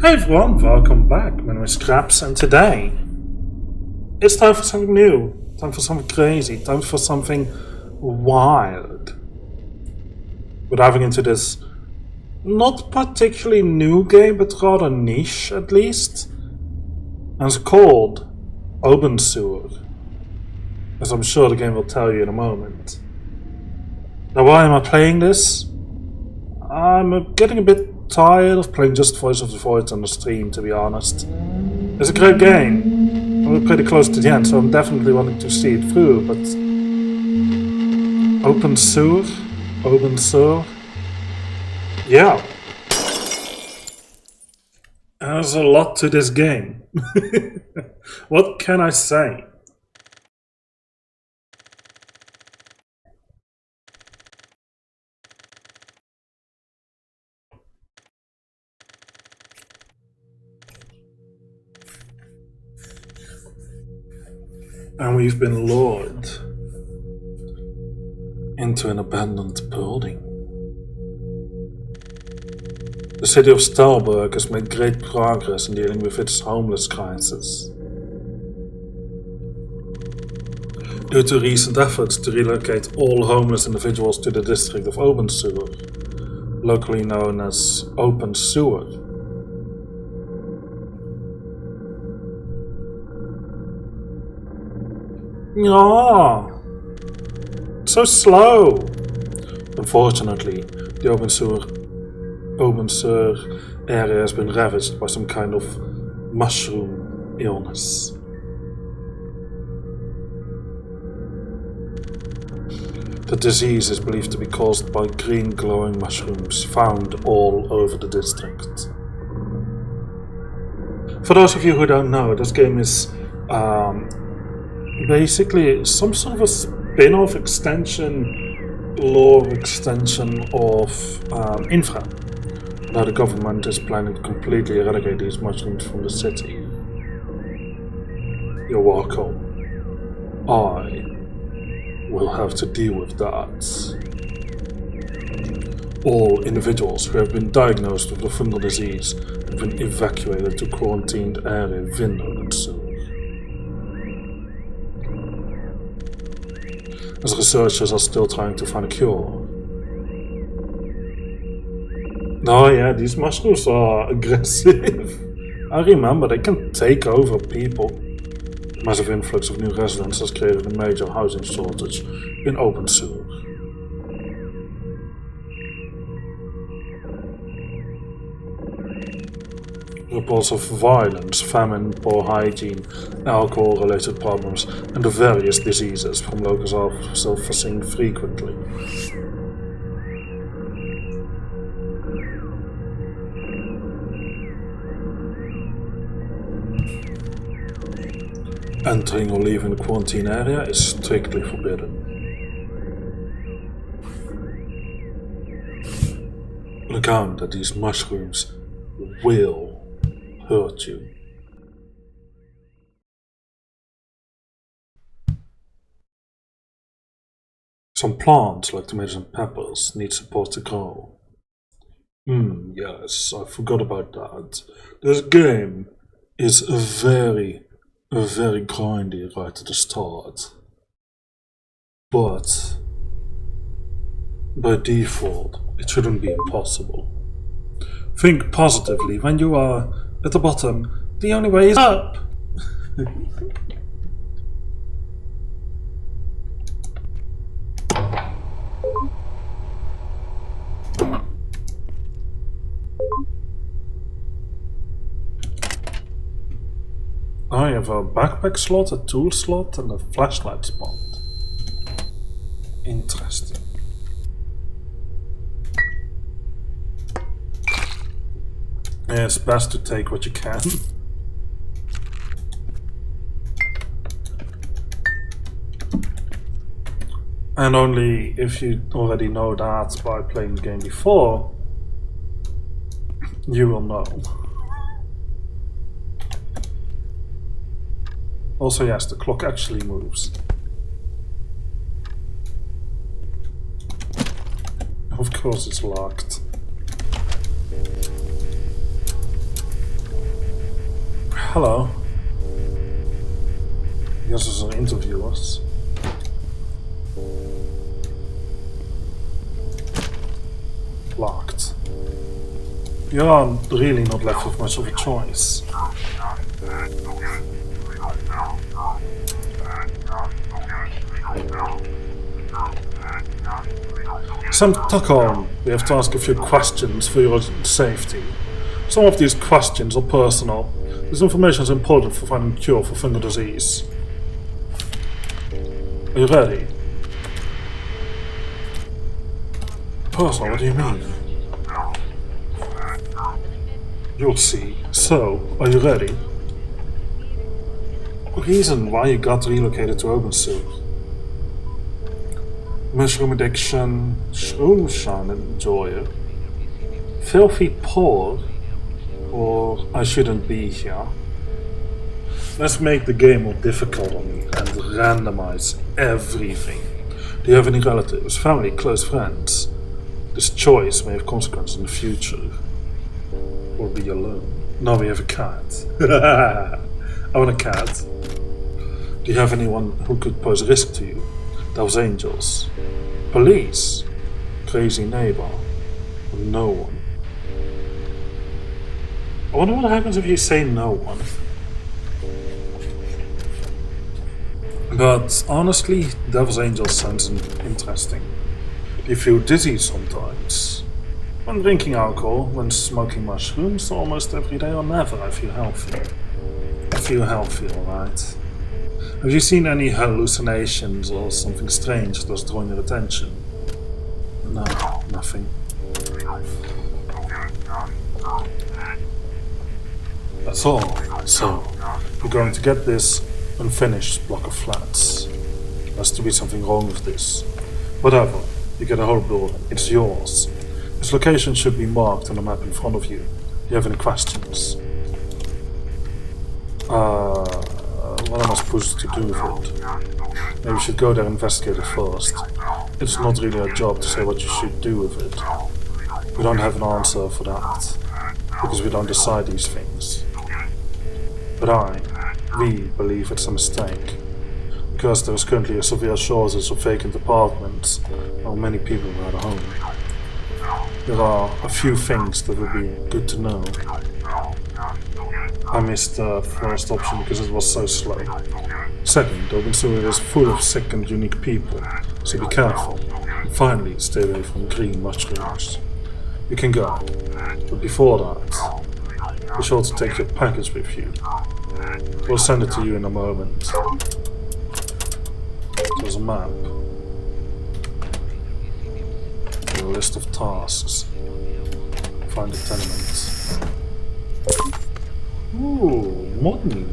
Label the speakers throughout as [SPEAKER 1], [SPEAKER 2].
[SPEAKER 1] Hey everyone, welcome back. My name is Krabs and today it's time for something new, time for something crazy, time for something wild. We're diving into this not particularly new game, but rather niche at least. And it's called Obenseuer, as I'm sure the game will tell you in a moment. Now why am I playing this? I'm getting a bit tired of playing just Voice of the Void on the stream, to be honest. It's a great game. I'm pretty close to the end, so I'm definitely wanting to see it through, but Obenseuer? Yeah. There's a lot to this game. What can I say? And we've been lured into an abandoned building. The city of Stalberg has made great progress in dealing with its homeless crisis. Due to recent efforts to relocate all homeless individuals to the district of Obenseuer, locally known as Open Sewer. Ah, so slow. Unfortunately, the Obenseuer area has been ravaged by some kind of mushroom illness. The disease is believed to be caused by green glowing mushrooms found all over the district. For those of you who don't know, this game is basically some sort of a spin-off extension, lore extension of Infra. Now the government is planning to completely eradicate these mushrooms from the city. You're welcome. I will have to deal with that. All individuals who have been diagnosed with the fungal disease have been evacuated to quarantined area within Obenseuer. As researchers are still trying to find a cure. Oh yeah, these mushrooms are aggressive. I remember, they can take over people. The massive influx of new residents has created a major housing shortage in Obenseuer. Reports of violence, famine, poor hygiene, alcohol-related problems, and the various diseases from locals are seen frequently. Entering or leaving the quarantine area is strictly forbidden. Look out that these mushrooms will hurt you. Some plants, like tomatoes and peppers, need support to grow. Yes, I forgot about that. This game is very grindy right at the start. But by default, it shouldn't be impossible. Think positively. When you are at the bottom, the only way is up. I have a backpack slot, a tool slot, and a flashlight spot. Interesting. It's best to take what you can. And only if you already know that by playing the game before, you will know. Also, yes, the clock actually moves. Of course it's locked. hello. Yes, as an interviewers. Locked. You are really not left with much of a choice. Sam Stockholm, we have to ask a few questions for your safety. Some of these questions are personal. This information is important for finding a cure for finger disease. Are you ready? Personal, what do you mean? You'll see. So, are you ready? Reason why you got relocated to Obenseuer. Mushroom addiction, shroomshine enjoyer, filthy poor, or I shouldn't be here. Let's make the game more difficult on me and randomize everything. Do you have any relatives, family, close friends? This choice may have consequences in the future. Or be alone. No, we have a cat. I want a cat. Do you have anyone who could pose a risk to you? Those angels. Police. Crazy neighbor. Or no one. I wonder what happens if you say no one. But honestly, Devil's Angels sounds interesting. Do you feel dizzy sometimes? When drinking alcohol, when smoking mushrooms, almost every day or never, I feel healthy. I feel healthy, alright. Have you seen any hallucinations or something strange that's drawing your attention? No, nothing. That's all. So, you're going to get this unfinished block of flats. There has to be something wrong with this. Whatever, you get a whole building. It's yours. Its location should be marked on the map in front of you. Do you have any questions? What am I supposed to do with it? Maybe we should go there and investigate it first. It's not really our job to say what you should do with it. We don't have an answer for that, because we don't decide these things. But we believe it's a mistake. Because there is currently a severe shortage of vacant apartments, while many people are at home. There are a few things that would be good to know. I missed the first option because it was so slow. Second, Obenseuer is full of sick and unique people, so be careful. And finally, stay away from green mushrooms. You can go, but before that, be sure to take your package with you. We'll send it to you in a moment. There's a map. A list of tasks. Find a tenement. Ooh, money.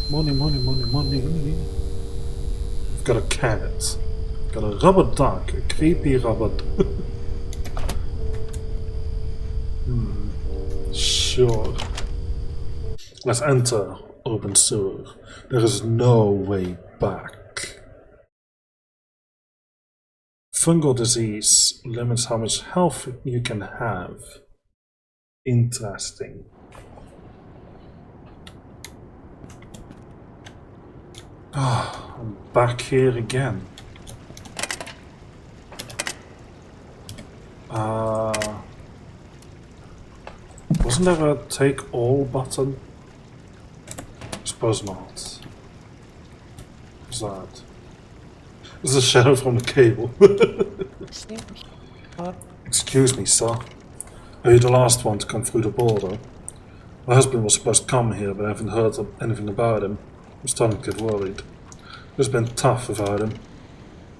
[SPEAKER 1] Money. I've got a cat. Got a rubber duck. A creepy rubber duck. Sure. Let's enter Obenseuer. There is no way back. Fungal disease limits how much health you can have. Interesting. Ah, I'm back here again. Wasn't there a take all button? Suppose not. What's that? There's a shadow from the cable. Excuse me, sir. Are you the last one to come through the border? My husband was supposed to come here, but I haven't heard anything about him. I'm starting to get worried. It's been tough without him.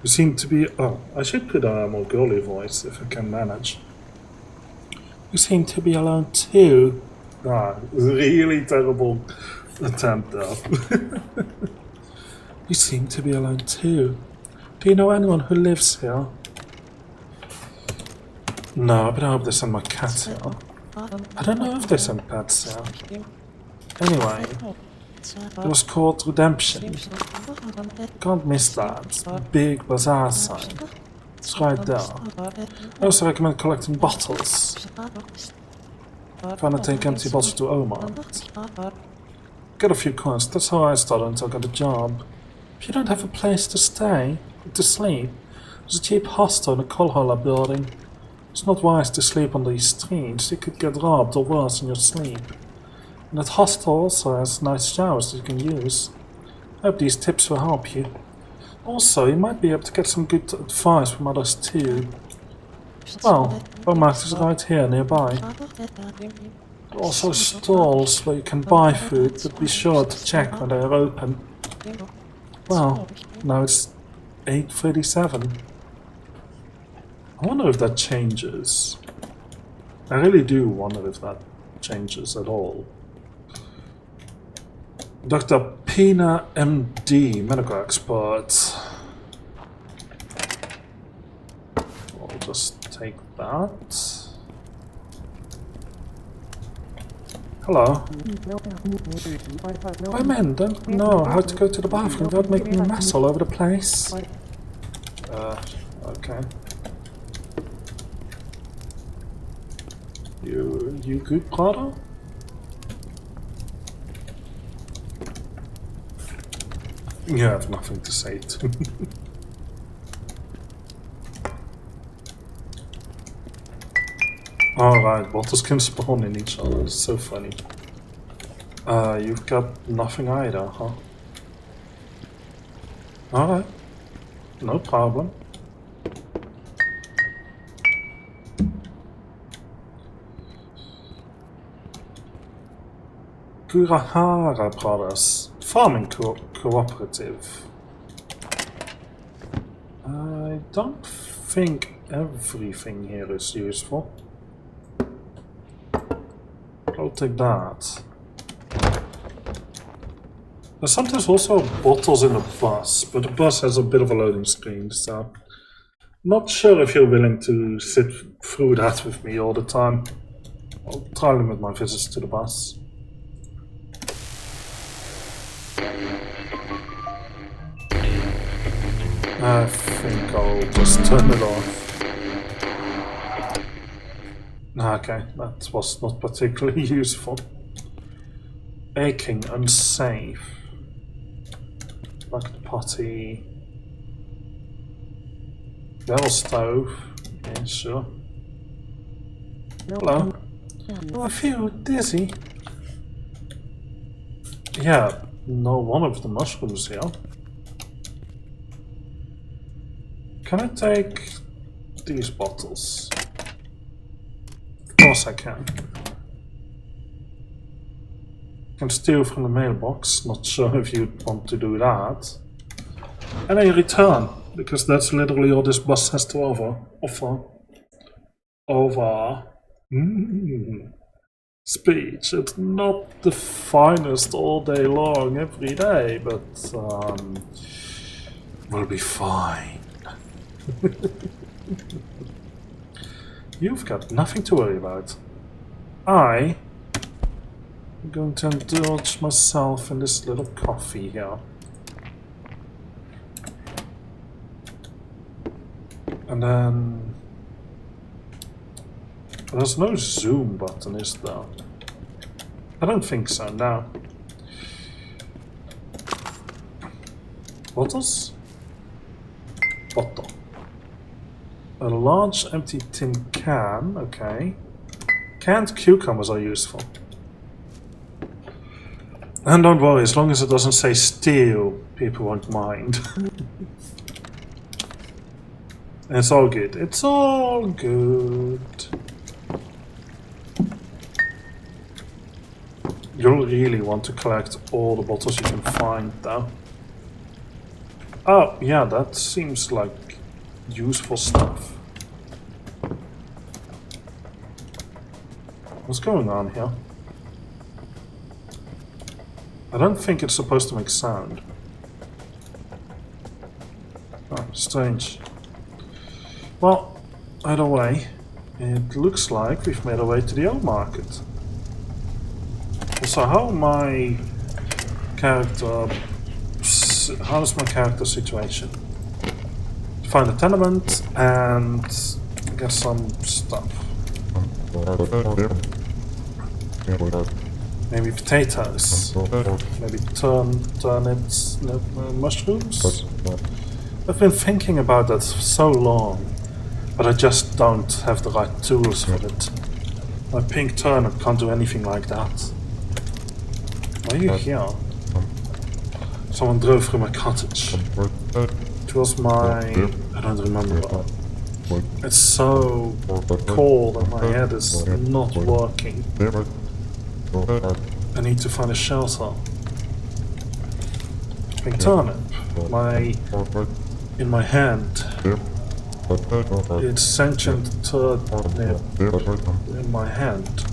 [SPEAKER 1] You seem to be... Oh, I should put on a more girly voice if I can manage. You seem to be alone too. Ah, really terrible attempt though. You seem to be alone too. Do you know anyone who lives here? No, but I hope they send my cats here. I don't know if they send pets here. Anyway, it was called Redemption. Can't miss that. Big bazaar sign. It's right there. I also recommend collecting bottles. Find a take empty bottles to Omar. Get a few coins, that's how I started until I got a job. If you don't have a place to stay, to sleep, there's a cheap hostel in the Kolhola building. It's not wise to sleep on these streets, you could get robbed or worse in your sleep. And that hostel also has nice showers that you can use. I hope these tips will help you. Also, you might be able to get some good advice from others too. Well, Baumarkt is right here nearby. There are also stalls where you can buy food, but be sure to check when they are open. Well, now it's 8:37. I wonder if that changes. I really do wonder if that changes at all. Dr. Pina MD, medical expert. I'll just take that. Hello. My men don't know how to go to the bathroom without making a mess all over the place. Okay. You good, Prada? You have nothing to say to me. Alright, bottles can spawn in each other, it's so funny. You've got nothing either, huh? Alright, no problem. Kurahara Brothers, farming cooperative. I don't think everything here is useful. I'll take that. There's sometimes also bottles in the bus, but the bus has a bit of a loading screen, so not sure if you're willing to sit through that with me all the time. I'll try to limit my visits to the bus. I think I'll just turn it off. Okay, that was not particularly useful. Aching, unsafe. Bucket potty. Bell stove. Yeah, sure. Hello. Oh, I feel dizzy. Yeah, no one of the mushrooms here. Can I take these bottles? Of course I can. Can steal from the mailbox, not sure if you'd want to do that. And then return, because that's literally all this bus has to offer. Speech. It's not the finest all day long, every day, but we'll be fine. You've got nothing to worry about. I'm going to indulge myself in this little coffee here. And then... there's no zoom button, is there? I don't think so, no. Bottles? Bottle. A large empty tin can, okay. Canned cucumbers are useful. And don't worry, as long as it doesn't say steal, people won't mind. It's all good. It's all good. You'll really want to collect all the bottles you can find, though. Oh, yeah, that seems like useful stuff. What's going on here? I don't think it's supposed to make sound. Oh, strange. Well, either way, it looks like we've made our way to the old market. Also, how's my character situation? Find a tenement and get some stuff. Maybe potatoes. Maybe turnips, mushrooms. I've been thinking about that for so long, but I just don't have the right tools for it. My pink turnip can't do anything like that. Why are you here? Someone drove through my cottage. It was my... I don't remember. It's so cold and my head is not working. I need to find a shelter. Pink turnip. In my hand. It's sentient turnip in my hand.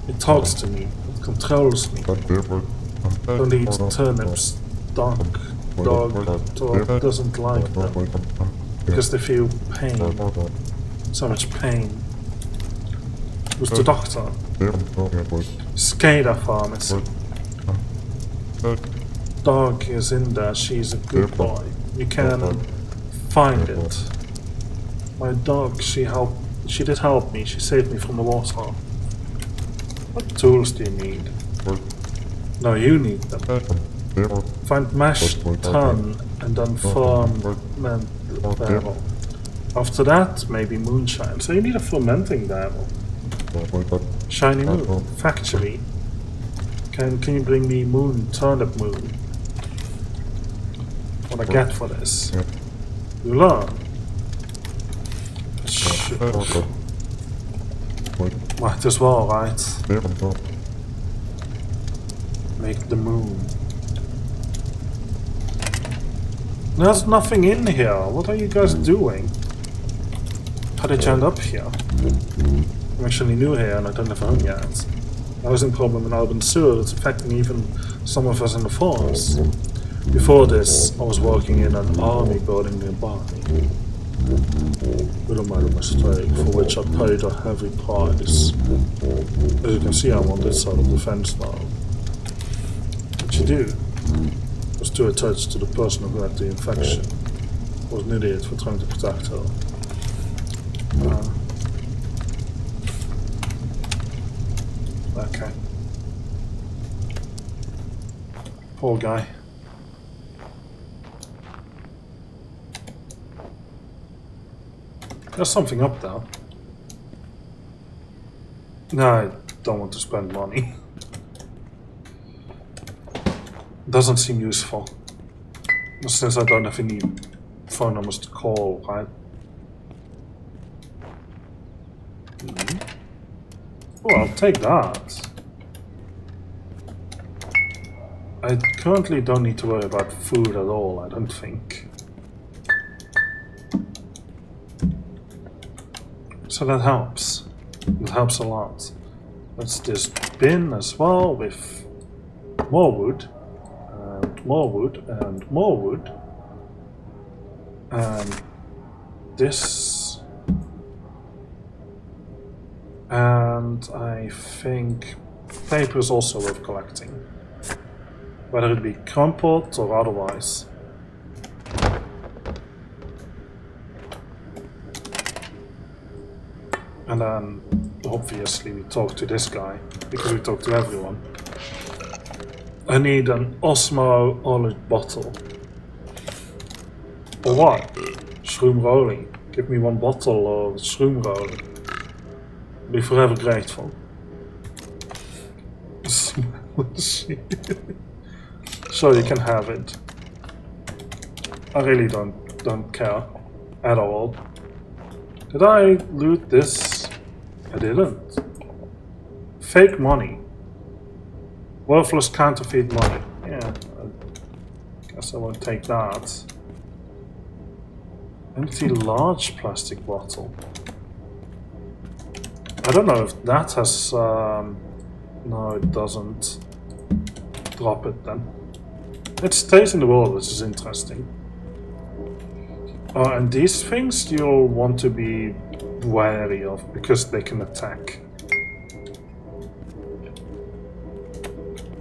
[SPEAKER 1] It talks to me. It controls me. Don't eat turnips. Dog doesn't like them because they feel pain. So much pain. Who's the doctor? Cicada pharmacy. Dog is in there. She's a good boy. You can find it. My dog, she did help me. She saved me from the water. What tools do you need? No, you need them. Find mashed tun and then ferment barrel. After that, maybe moonshine. So you need a fermenting barrel. Shiny moon. Factory. Can you bring me turnip moon? What I get for this? You learn. Shit. Might as well, right? Make the moon. There's nothing in here. What are you guys doing? How did you end up here? I'm actually new here and I don't have a home yet. I was in problem in Obenseuer that's affecting even some of us in the force. Before this, I was working in an army building nearby. Little made a mistake, for which I paid a heavy price. As you can see, I'm on this side of the fence now. What you do? I was too attached to the person who had the infection. I was an idiot for trying to protect her. Okay. Poor guy. There's something up there. No, I don't want to spend money. Doesn't seem useful. Since I don't have any phone numbers to call, right? Oh, I'll take that. I currently don't need to worry about food at all, I don't think. So that helps. It helps a lot. That's this bin as well with more wood, and more wood, and more wood. And this. And I think paper is also worth collecting. Whether it be crumpled or otherwise. And then, obviously, we talk to this guy, because we talk to everyone. I need an Osmo olive bottle. For what? Shroom rolling. Give me one bottle of shroom rolling. I'll be forever grateful. So you can have it. I really don't care at all. Did I loot this? I didn't. Fake money. Worthless counterfeit money. Yeah, I guess I won't take that. Empty large plastic bottle. I don't know if that has... no, it doesn't. Drop it then. It stays in the world, which is interesting. And these things you'll want to be wary of, because they can attack.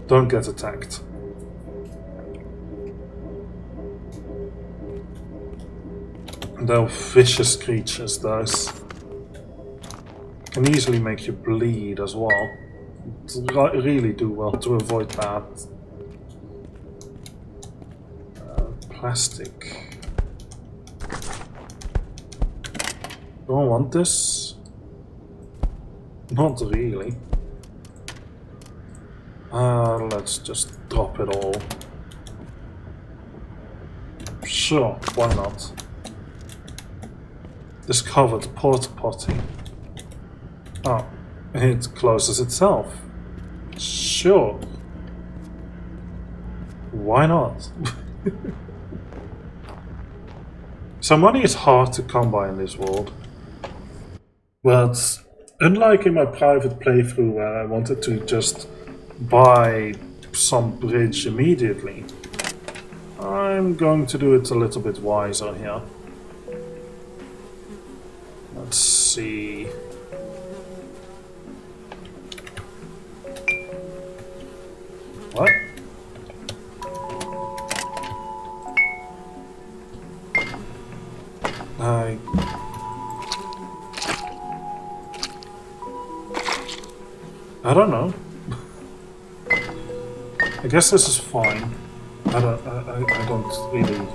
[SPEAKER 1] Don't get attacked. They're vicious creatures, those. Can easily make you bleed as well. really do well to avoid that. Plastic. Do I want this? Not really. Let's just drop it all. Sure, why not? Discovered porta potty. Oh, it closes itself. Sure. Why not? So money is hard to come by in this world. But unlike in my private playthrough where I wanted to just buy some bridge immediately, I'm going to do it a little bit wiser here. Let's see. What? I don't know. I guess this is fine. I don't really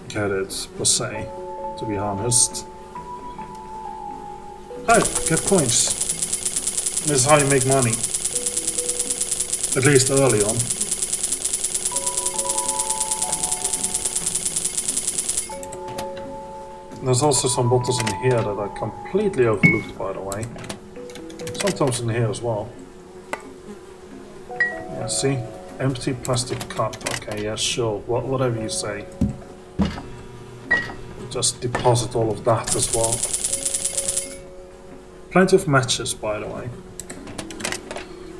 [SPEAKER 1] get it per se, to be honest. Hey, get points. This is how you make money. At least early on. There's also some bottles in here that I completely overlooked, by the way. Sometimes in here as well. Yeah, see? Empty plastic cup. Okay, yeah, sure. Whatever you say. Just deposit all of that as well. Plenty of matches, by the way.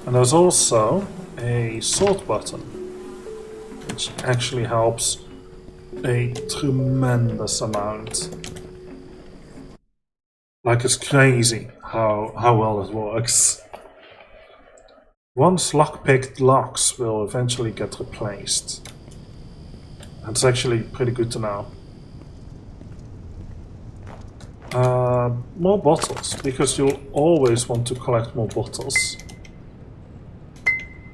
[SPEAKER 1] And there's also a sort button, which actually helps a tremendous amount. Like, it's crazy how well it works. Once lockpicked locks will eventually get replaced. That's actually pretty good to know. More bottles, because you'll always want to collect more bottles.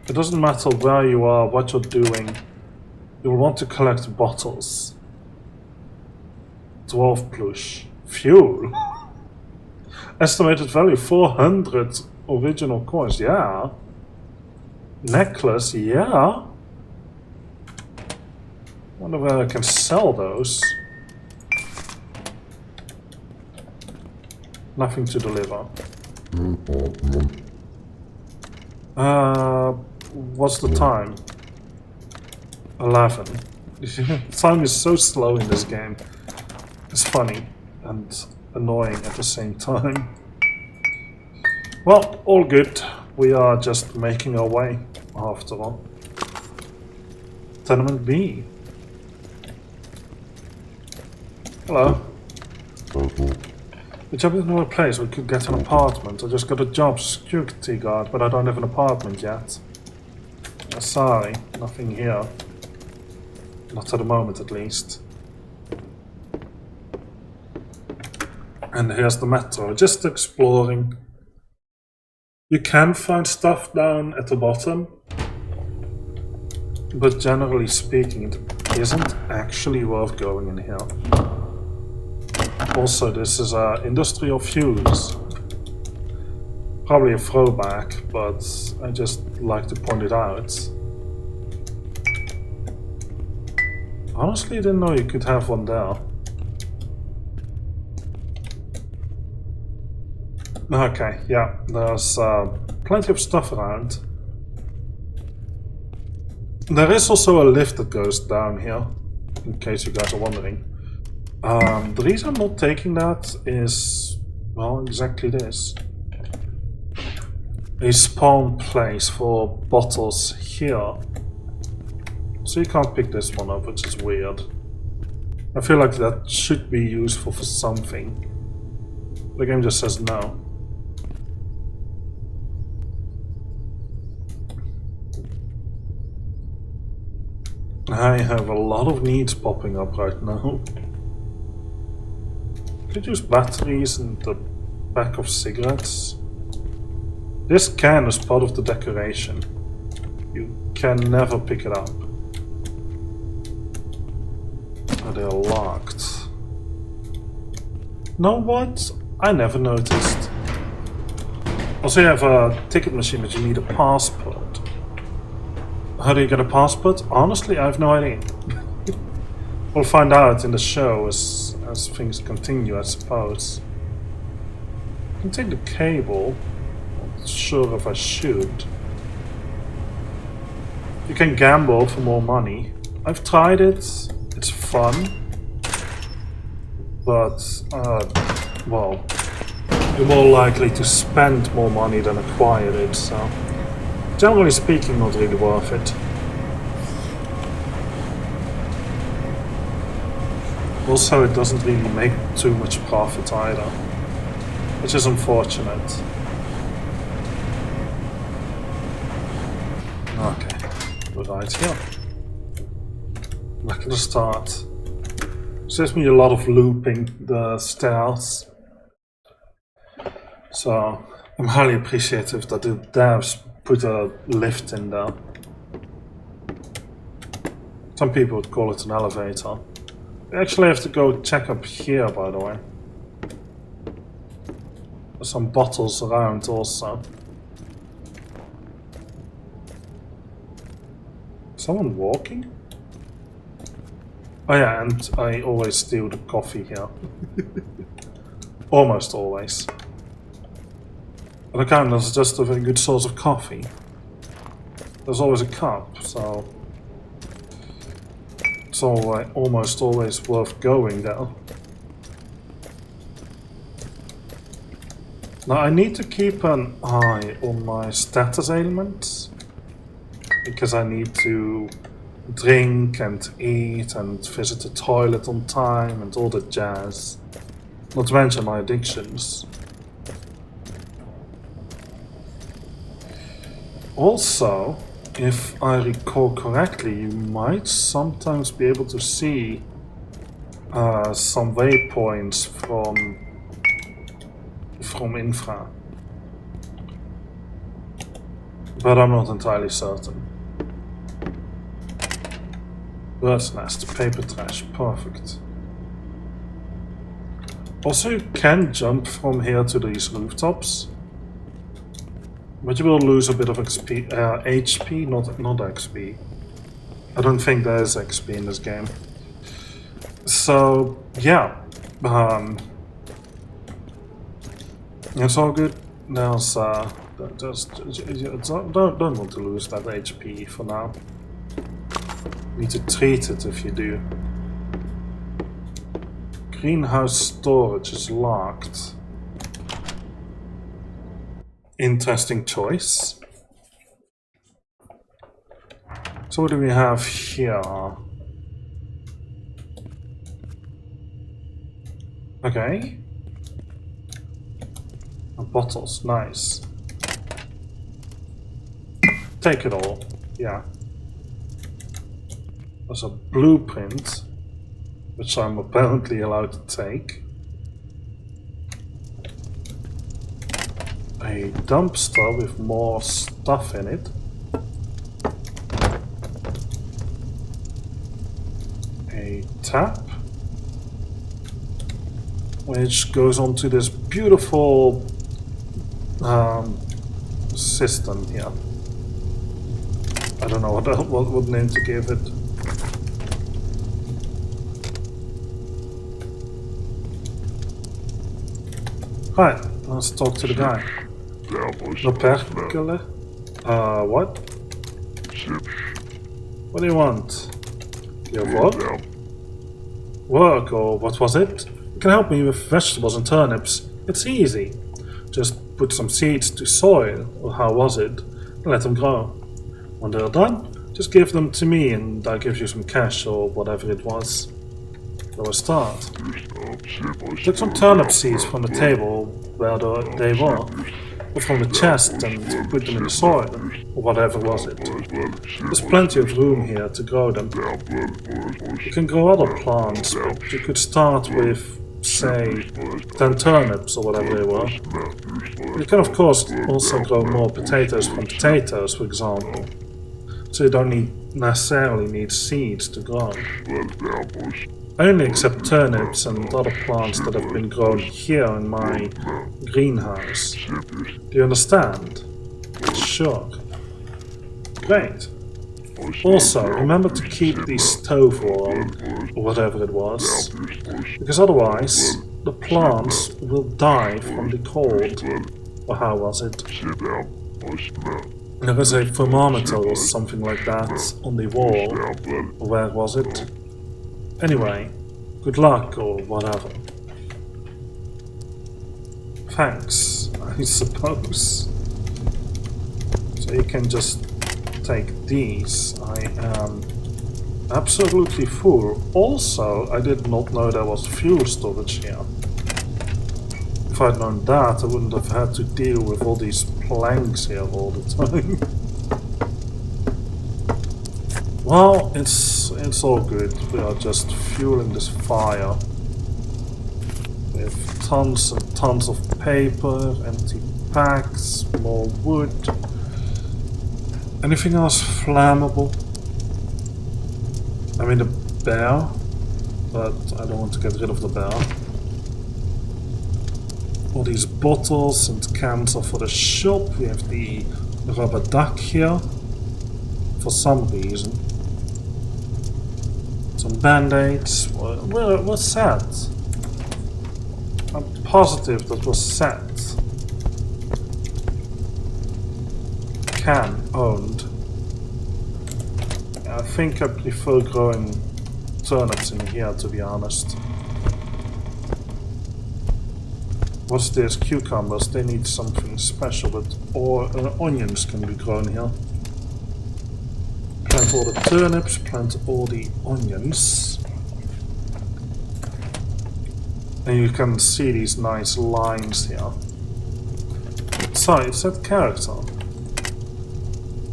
[SPEAKER 1] It doesn't matter where you are, what you're doing, you'll want to collect bottles. Dwarf plush. Fuel. Estimated value 400 original coins, yeah. Necklace, yeah. Wonder where I can sell those. Nothing to deliver. What's the time? 11. Time is so slow in this game. It's funny and annoying at the same time. Well, all good. We are just making our way, after all. Tenement B. Hello. The job is in a place we could get an apartment. I just got a job, security guard, but I don't have an apartment yet. Sorry, nothing here. Not at the moment, at least. And here's the metro, just exploring. You can find stuff down at the bottom, but generally speaking, it isn't actually worth going in here. Also, this is a industrial fuse. Probably a throwback, but I just like to point it out. Honestly, I didn't know you could have one there. Okay, yeah, there's plenty of stuff around. There is also a lift that goes down here, in case you guys are wondering. The reason I'm not taking that is, well, exactly this. A spawn place for bottles here. So you can't pick this one up, which is weird. I feel like that should be useful for something. The game just says no. I have a lot of needs popping up right now. Could use batteries in the back of cigarettes. This can is part of the decoration. You can never pick it up. Oh, they're locked. Know what? I never noticed. Also, you have a ticket machine, but you need a passport. How do you get a passport? Honestly, I have no idea. We'll find out in the show as things continue, I suppose. I can take the cable. Not sure if I should. You can gamble for more money. I've tried it. It's fun. But, well, you're more likely to spend more money than acquire it, so generally speaking, not really worth it. Also, it doesn't really make too much profit either, which is unfortunate. Okay, we're right here. Back to the start. Saves me a lot of looping the stairs. So, I'm highly appreciative that the devs put a lift in there. Some people would call it an elevator. We actually have to go check up here, by the way. There's some bottles around also. Someone walking? Oh yeah, and I always steal the coffee here. Almost always. But again, that's just a very good source of coffee. There's always a cup, so it's almost always worth going there. Now I need to keep an eye on my status ailments, because I need to drink and eat and visit the toilet on time and all that jazz. Not to mention my addictions. Also, if I recall correctly, you might sometimes be able to see some waypoints from infra. But I'm not entirely certain. Bird's nest, paper trash, perfect. Also, you can jump from here to these rooftops. But you will lose a bit of XP, HP, not XP. I don't think there is XP in this game. So, yeah. It's all good. There's, don't want to lose that HP for now. Need to treat it if you do. Greenhouse storage is locked. Interesting choice. So what do we have here? Okay. Bottles, nice. Take it all, yeah. There's a blueprint, which I'm apparently allowed to take. A dumpster with more stuff in it. A tap, which goes onto this beautiful system here. I don't know what name to give it. Hi, let's talk to the guy. No perkele? What? What do you want? Your work? Work, or what was it? You can help me with vegetables and turnips. It's easy. Just put some seeds to soil, or how was it, and let them grow. When they're done, just give them to me and I'll give you some cash or whatever it was. For a start. Took some turnip seeds from the table where they were, or from the chest, and put them in the soil, or whatever was it. There's plenty of room here to grow them. You can grow other plants, but you could start with say 10 turnips or whatever they were. You can of course also grow more potatoes from potatoes, for example. So you don't necessarily need seeds to grow. I only accept turnips and other plants that have been grown here in my greenhouse. Do you understand? Sure. Great. Also, remember to keep the stove warm, or whatever it was, because otherwise the plants will die from the cold. Or how was it? There is a thermometer or something like that on the wall. Or where was it? Anyway, good luck or whatever. Thanks, I suppose. So you can just take these. I am absolutely full. Also, I did not know there was fuel storage here. If I'd known that, I wouldn't have had to deal with all these planks here all the time. Well, it's all good. We are just fueling this fire with tons and tons of paper, empty packs, more wood. Anything else flammable? I mean the bear, but I don't want to get rid of the bear. All these bottles and cans are for the shop. We have the rubber duck here, for some reason. Some band-aids. What's that? I'm positive that was set. Can owned. I think I prefer growing turnips in here, to be honest. What's this? Cucumbers. They need something special, but onions can be grown here. Plant all the turnips, plant all the onions. And you can see these nice lines here. So, it's that character.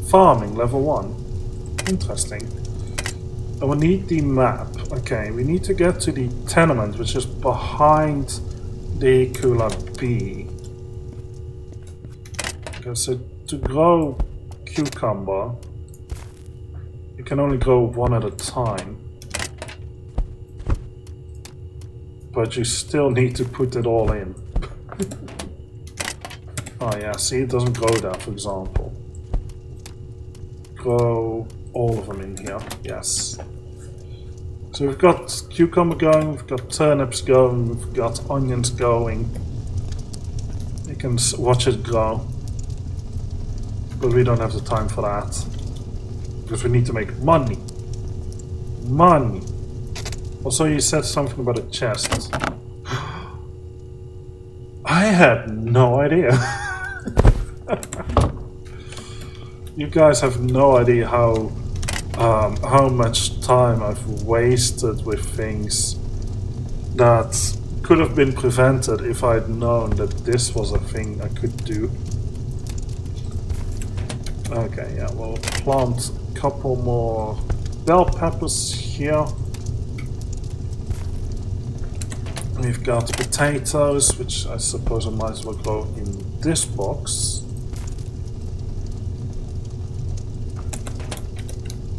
[SPEAKER 1] Farming, level 1. Interesting. And we need the map. Okay, we need to get to the tenement, which is behind the Kula B. Okay, so to grow cucumber, you can only grow one at a time. But you still need to put it all in. Oh yeah, see, it doesn't grow there, for example. Grow all of them in here, yes. So we've got cucumber going, we've got turnips going, we've got onions going. You can watch it grow. But we don't have the time for that. Because we need to make money. Money! Also, you said something about a chest. I had no idea. You guys have no idea how much time I've wasted with things that could have been prevented if I'd known that this was a thing I could do. Okay, yeah, we'll plant a couple more bell peppers here. We've got potatoes, which I suppose I might as well grow in this box.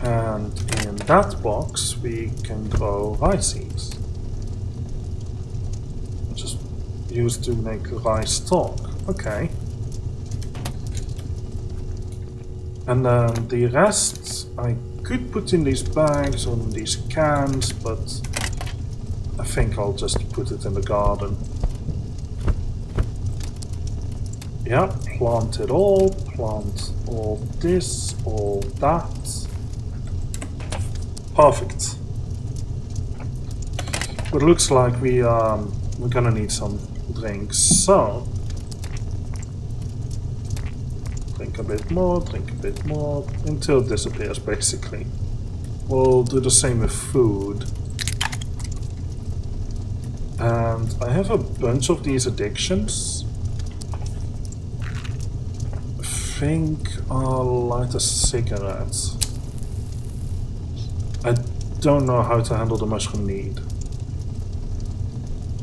[SPEAKER 1] And in that box we can grow rice seeds, which is used to make rice stock. Okay. And then the rest I could put in these bags or in these cans, but I think I'll just put it in the garden. Yeah, plant it all, plant all this, all that. Perfect. But it looks like we're gonna need some drinks, so drink a bit more, until it disappears basically. We'll do the same with food. And I have a bunch of these addictions. I think I'll light a cigarette. I don't know how to handle the mushroom need.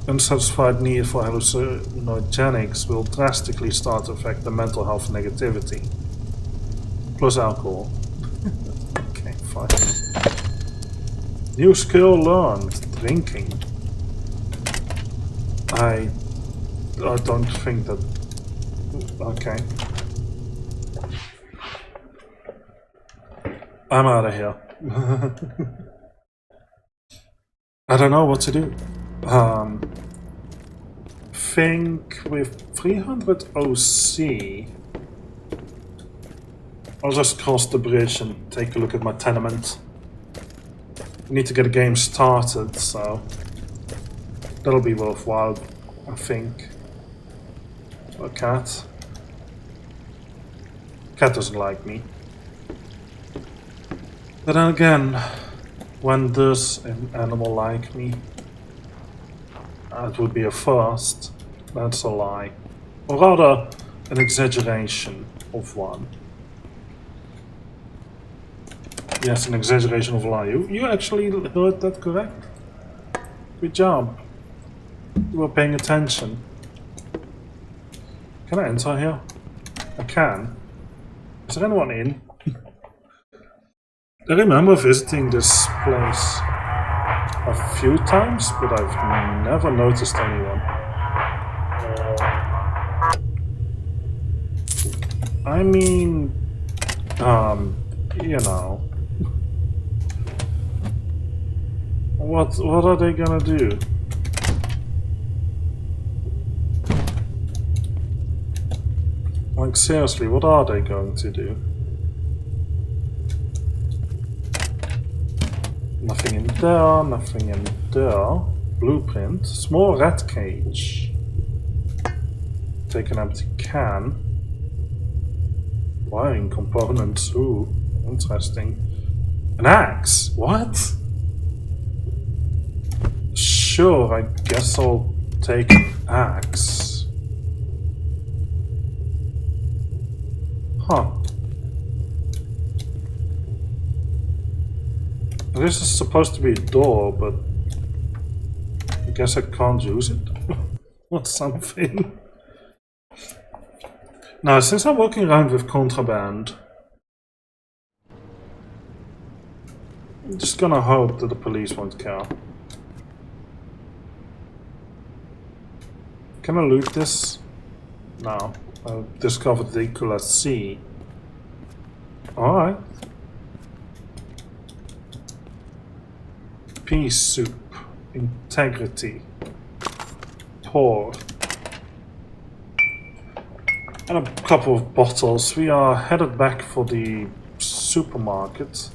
[SPEAKER 1] unsatisfied need for hallucinogenics will drastically start to affect the mental health negativity. Plus alcohol. Okay, fine. New skill learned. Drinking. I don't think that... Okay. I'm out of here. I don't know what to do. Think with 300 OC, I'll just cross the bridge and take a look at my tenement. I need to get a game started, so that'll be worthwhile, I think. A cat. Cat doesn't like me. But then again, when does an animal like me? It would be a first. That's a lie. Or rather, an exaggeration of one. Yes, an exaggeration of a lie. You actually heard that correct? Good job. You were paying attention. Can I enter here? I can. Is there anyone in? I remember visiting this place a few times, but I've never noticed anyone. I mean, you know. What are they gonna do? Like, seriously, what are they going to do? Nothing in there, nothing in there. Blueprint. Small rat cage. Take an empty can. Wiring components. Ooh, interesting. An axe? What? Sure, I guess I'll take an axe. Huh. This is supposed to be a door, but I guess I can't use it. Or something. Now, since I'm walking around with contraband, I'm just gonna hope that the police won't care. Can I loot this? No. I discovered the Ecula C. Alright. Pea soup. Integrity. Pour. And a couple of bottles. We are headed back for the supermarket.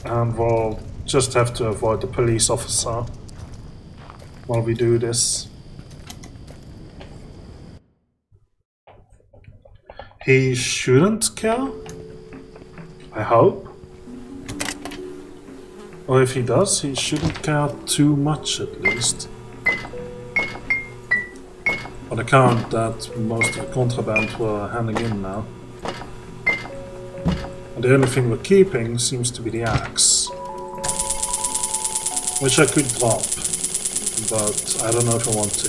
[SPEAKER 1] And we'll just have to avoid the police officer while we do this. He shouldn't care? I hope. Or if he does, he shouldn't care too much at least. On account that most of the contraband we're handing in now. And the only thing we're keeping seems to be the axe. Which I could drop. But I don't know if I want to.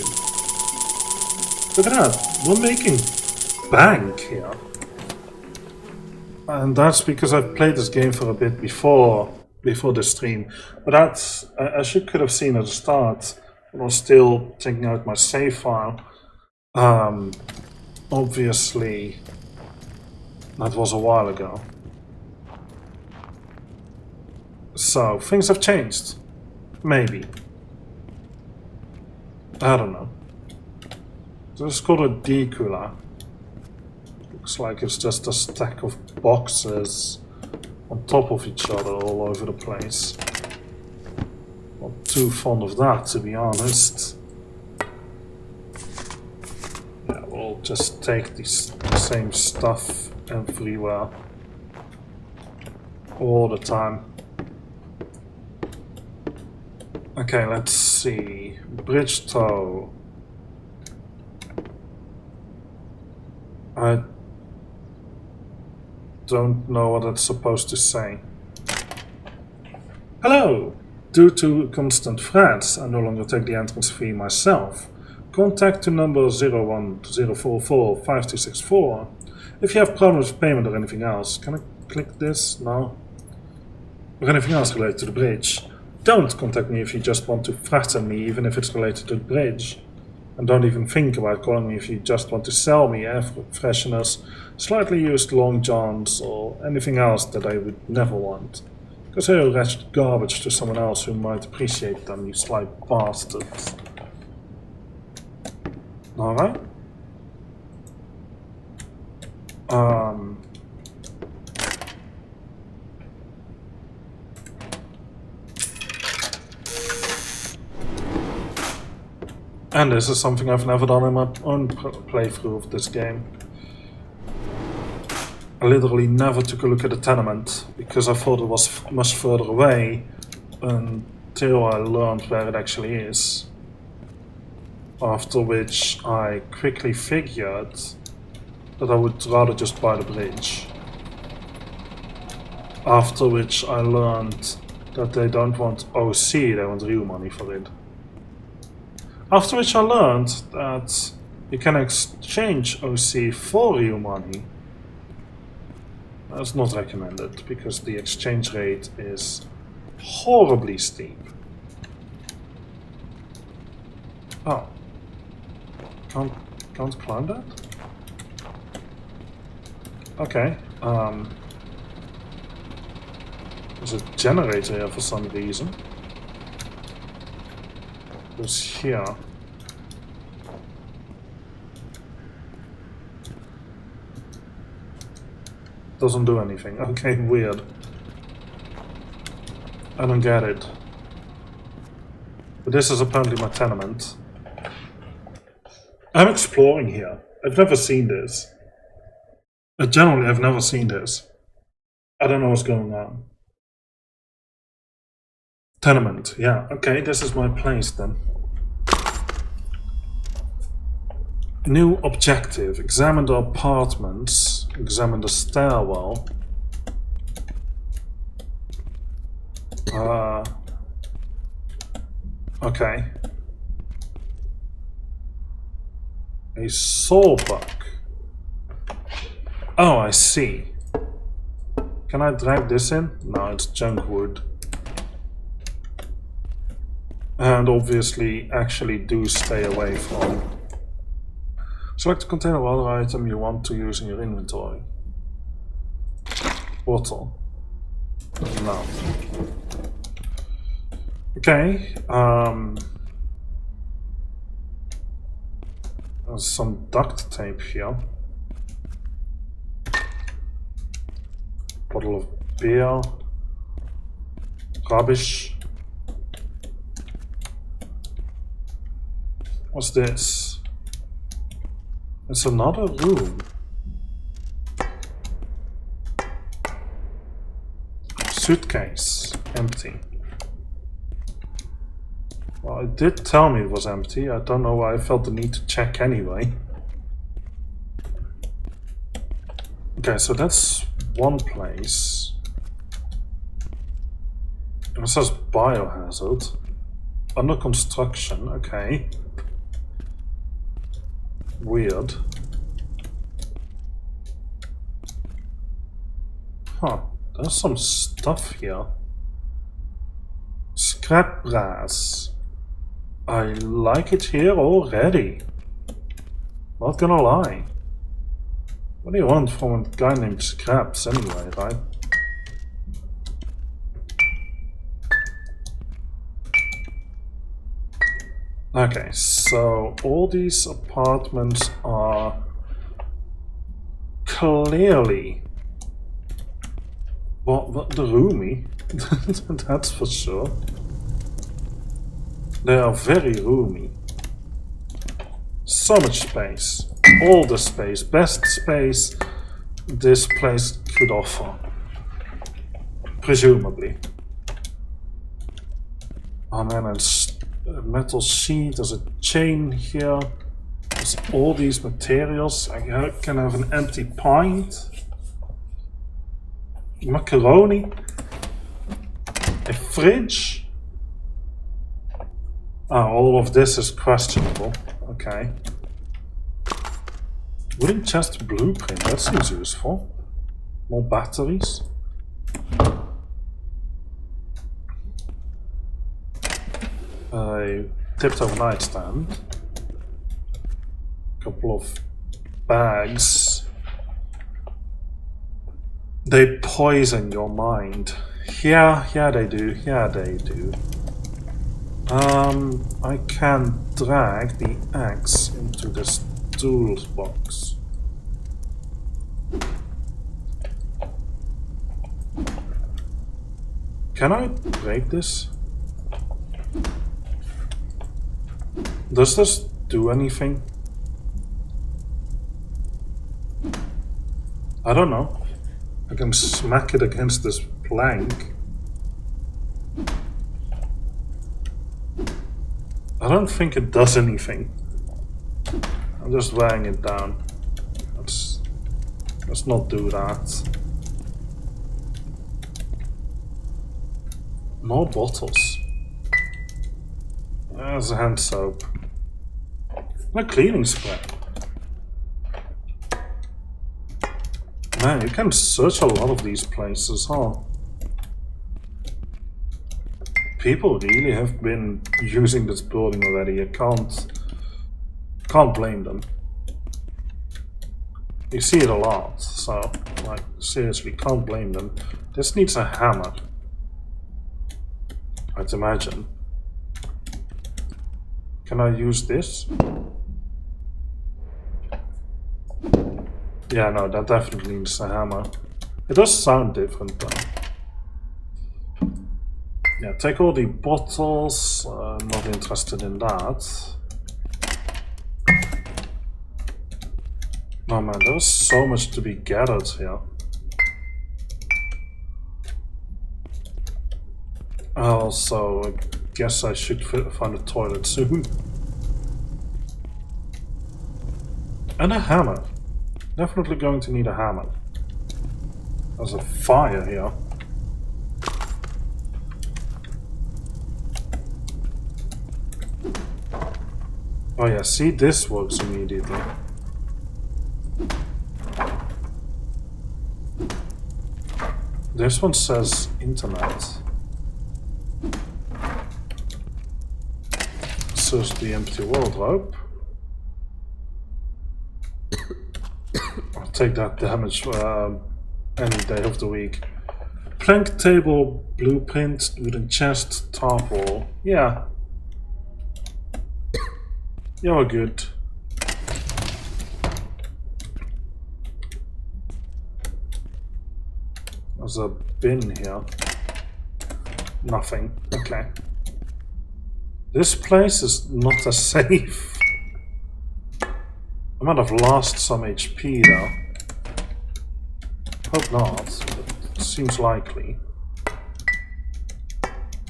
[SPEAKER 1] Look at that, we're making bank here. And that's because I've played this game for a bit before the stream. But that's, as you could have seen at the start, I was still taking out my save file. Obviously, that was a while ago. So, things have changed. Maybe. I don't know. So it's called a decula. Looks like it's just a stack of boxes on top of each other all over the place. Not too fond of that, to be honest. Yeah, we'll just take the same stuff everywhere. All the time. Okay, let's see. Bridge tow. I don't know what it's supposed to say. Hello! Due to constant threats, I no longer take the entrance fee myself. Contact to number 010445264 if you have problems with payment or anything else. Can I click this? No. Or anything else related to the bridge. Don't contact me if you just want to threaten me, even if it's related to the bridge. And don't even think about calling me if you just want to sell me air fresheners, slightly used long johns, or anything else that I would never want. Because they're wretched garbage to someone else who might appreciate them, you sly bastards. Alright. And this is something I've never done in my own playthrough of this game. I literally never took a look at the tenement because I thought it was much further away until I learned where it actually is. After which I quickly figured that I would rather just buy the bridge. After which I learned that they don't want OC, they want real money for it. After which I learned that you can exchange OC for real money. That's not recommended because the exchange rate is horribly steep. Oh. Can't climb that? Okay. There's a generator here for some reason. Goes here. Doesn't do anything. Okay, weird. I don't get it. But this is apparently my tenement. I'm exploring here. I've never seen this. Generally, I've never seen this. I don't know what's going on. Tenement, yeah. Okay, this is my place then. New objective. Examine the apartments. Examine the stairwell. Okay. A sawbuck. Oh, I see. Can I drag this in? No, it's junk wood. And obviously actually do stay away from. Select the container of other item you want to use in your inventory. Bottle. No. Okay. There's some duct tape here. Bottle of beer. Rubbish. What's this? It's another room. Suitcase. Empty. Well, it did tell me it was empty. I don't know why I felt the need to check anyway. Okay, so that's one place. It says biohazard. Under construction, okay. Weird. Huh, there's some stuff here. Scrap brass. I like it here already. Not gonna lie. What do you want from a guy named Scraps anyway, right? Okay, so all these apartments are clearly the roomy. That's for sure. They are very roomy. So much space. All the space. Best space this place could offer. Presumably. Oh man, and a metal sheet, there's a chain here. There's all these materials. I can have an empty pint. Macaroni. A fridge. all of this is questionable. Okay. Wooden chest blueprint, that seems useful. More batteries. A tipped over nightstand. Couple of bags. They poison your mind. Yeah, they do. Yeah, they do. I can drag the axe into this tools box. Can I break this? Does this do anything? I don't know. I can smack it against this plank. I don't think it does anything. I'm just weighing it down. Let's not do that. More bottles. There's a hand soap. And a cleaning spray. Man, you can search a lot of these places, huh? People really have been using this building already. I can't blame them. You see it a lot, so like seriously, can't blame them. This needs a hammer, I'd imagine. Can I use this? Yeah, no, that definitely needs a hammer. It does sound different though. Yeah, take all the bottles. Not interested in that. Oh man, there's so much to be gathered here. Also, I guess I should find a toilet soon. And a hammer. Definitely going to need a hammer. There's a fire here. Oh yeah, see, this works immediately. This one says internet. Search the empty wardrobe. I'll take that damage any day of the week. Plank table, blueprint, wooden chest, top wall. Yeah. Yeah, we're good. There's a bin here. Nothing. Okay. This place is not as safe. I might have lost some HP though. Hope not, but it seems likely.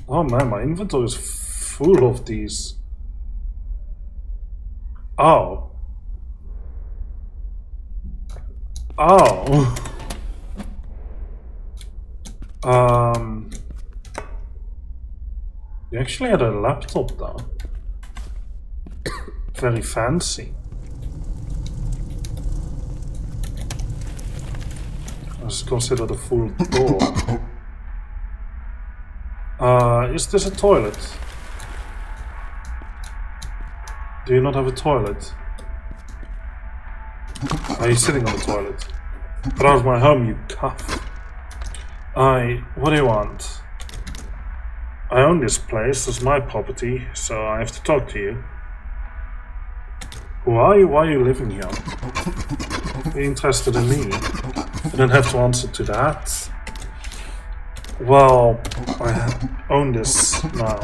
[SPEAKER 1] Oh man, my inventory is full of these. Oh. Oh. You actually had a laptop though. Very fancy. Let's consider the full door. Is this a toilet? Do you not have a toilet? Are you sitting on the toilet? Get out of my home, you cuff. What do you want? I own this place, it's my property, so I have to talk to you. Who are you? Why are you living here? Are you interested in me? You don't have to answer to that. Well, I own this now.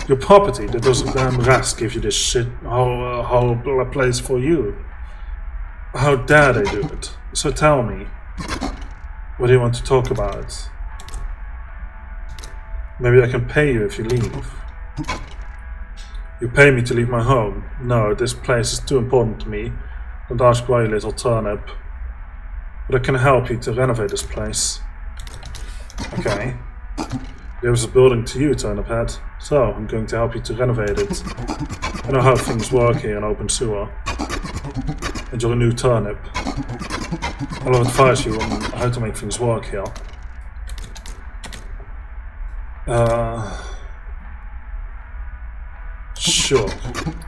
[SPEAKER 1] Your property, that doesn't damn rest give you this shit whole place for you. How dare they do it? So tell me, what do you want to talk about? Maybe I can pay you if you leave. You pay me to leave my home? No, this place is too important to me. Don't ask why, you little turnip. But I can help you to renovate this place. Okay. There's a building to you, turnip head. So, I'm going to help you to renovate it. I know how things work here in Obenseuer. And you're a new turnip. I'll advise you on how to make things work here. Sure,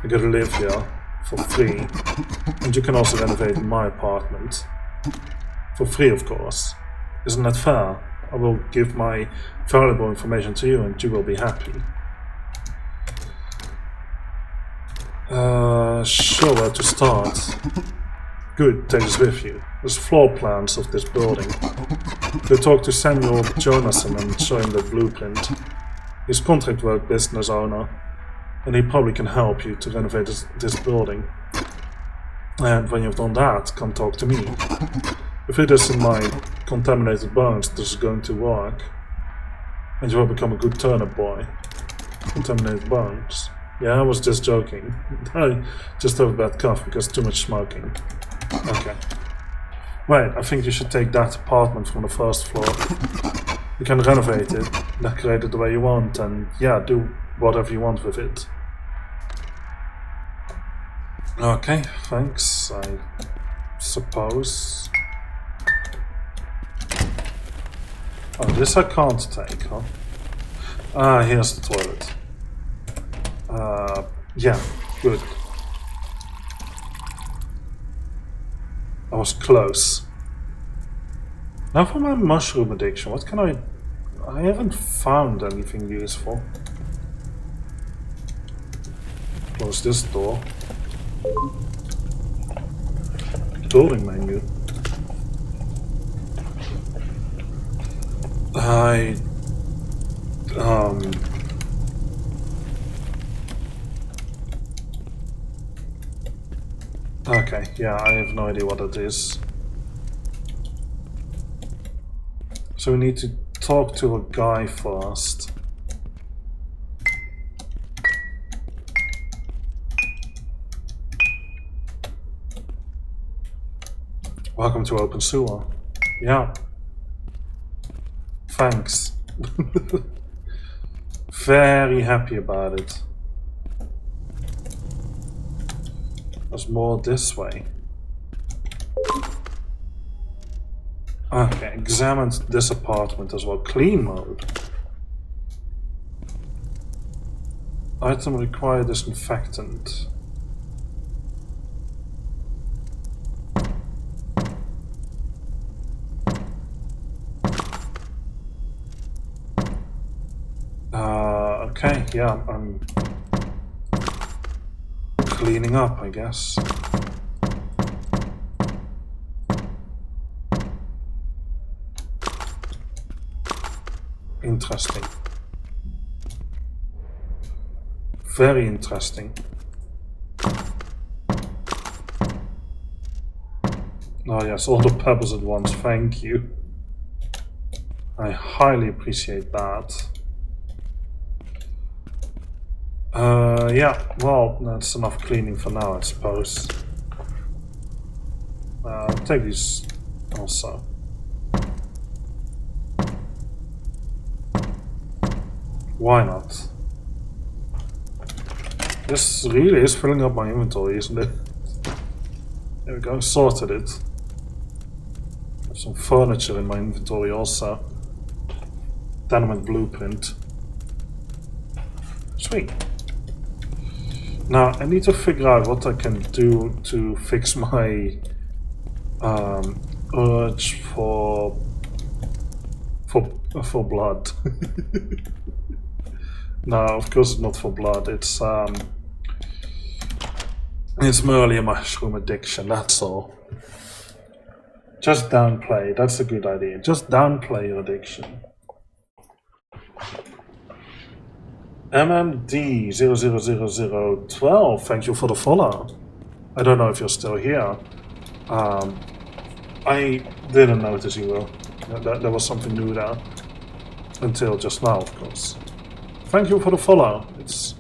[SPEAKER 1] you gotta live here for free. And you can also renovate my apartment. For free, of course. Isn't that fair? I will give my valuable information to you and you will be happy. Sure, where to start? Good, take this with you. There's floor plans of this building. Go talk to Samuel Jonasson and show him the blueprint. He's contract work business owner, and he probably can help you to renovate this building. And when you've done that, come talk to me. If it is in my contaminated bones, this is going to work. And you will become a good turnip boy. Contaminated bones. Yeah, I was just joking. I just have a bad cough because too much smoking. Okay. Wait, I think you should take that apartment from the first floor. You can renovate it, decorate it the way you want, and yeah, do whatever you want with it. Okay, thanks, I suppose. Oh, this I can't take, huh? Ah, here's the toilet. Yeah, good. I was close. Now for my mushroom addiction, what can I haven't found anything useful. Close this door. Building menu. Okay, yeah, I have no idea what it is. So we need to talk to a guy first. Welcome to Obenseuer. Yeah. Thanks. Very happy about it. There's more this way. Okay, examined this apartment as well. Clean mode. Item require disinfectant. Okay, yeah, I'm cleaning up, I guess. Interesting. Very interesting. Oh yes, all the pebbles at once, thank you. I highly appreciate that. Yeah, well, that's enough cleaning for now, I suppose. Take these also. Why not? This really is filling up my inventory, isn't it? There we go, sorted it. Have some furniture in my inventory also. Dynamite blueprint. Sweet. Now I need to figure out what I can do to fix my urge for blood. No, of course it's not for blood. It's merely a mushroom addiction. That's all. Just downplay. That's a good idea. Just downplay your addiction. MMD000012, thank you for the follow. I don't know if you're still here. I didn't notice you were. There was something new there. Until just now, of course. Thank you for the follow. It's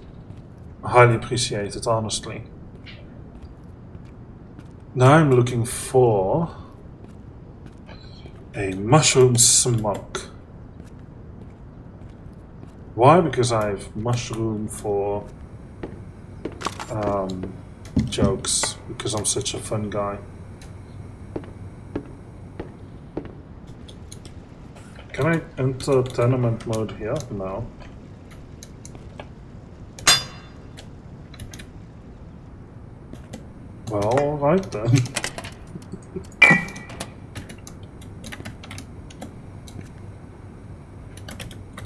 [SPEAKER 1] highly appreciated, honestly. Now I'm looking for a mushroom smoke. Why? Because I have mushroom for jokes, because I'm such a fun guy. Can I enter tenement mode here? No. Well, alright then.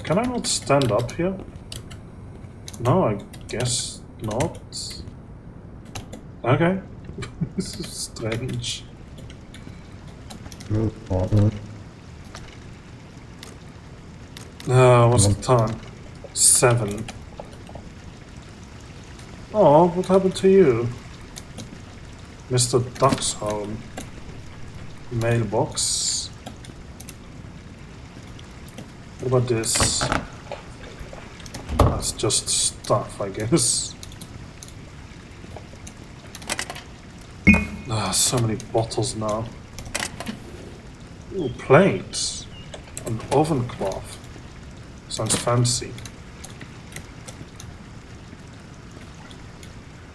[SPEAKER 1] Can I not stand up here? No, I guess not. Okay. This is strange. What's the time? 7. Oh, what happened to you? Mr. Duck's home. Mailbox. What about this? That's just stuff, I guess. So many bottles now. Ooh, plates. An oven cloth. Sounds fancy.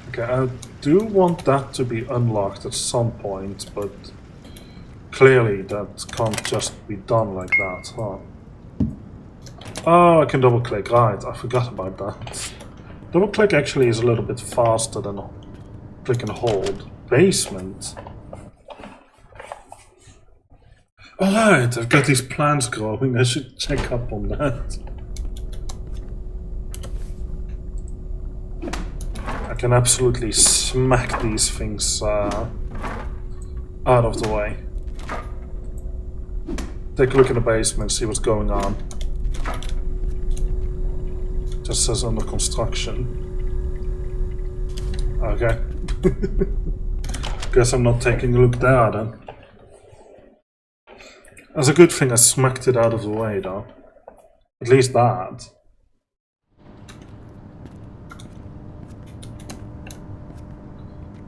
[SPEAKER 1] Okay, I do want that to be unlocked at some point, but clearly that can't just be done like that, huh? Oh, I can double click, right, I forgot about that. Double click actually is a little bit faster than click and hold. Basement. Alright, I've got these plants growing, I should check up on that. I can absolutely smack these things out of the way. Take a look in the basement, see what's going on. Just says under construction. Okay. Guess I'm not taking a look there then. That's a good thing I smacked it out of the way though. At least that.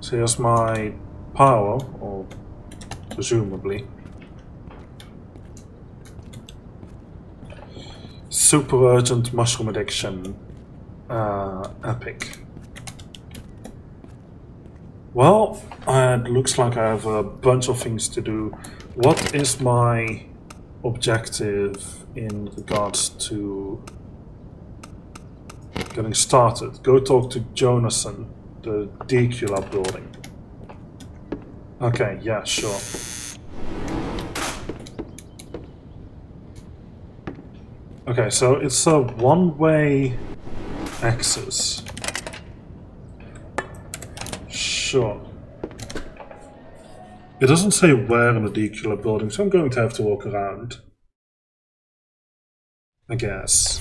[SPEAKER 1] So here's my power, or presumably. Super urgent mushroom addiction. Epic. Well, it looks like I have a bunch of things to do. What is my objective in regards to getting started? Go talk to Jonathan, the Decula building. Okay, yeah, sure. Okay, so it's a one-way access. Sure. It doesn't say where in the Decula building, so I'm going to have to walk around. I guess.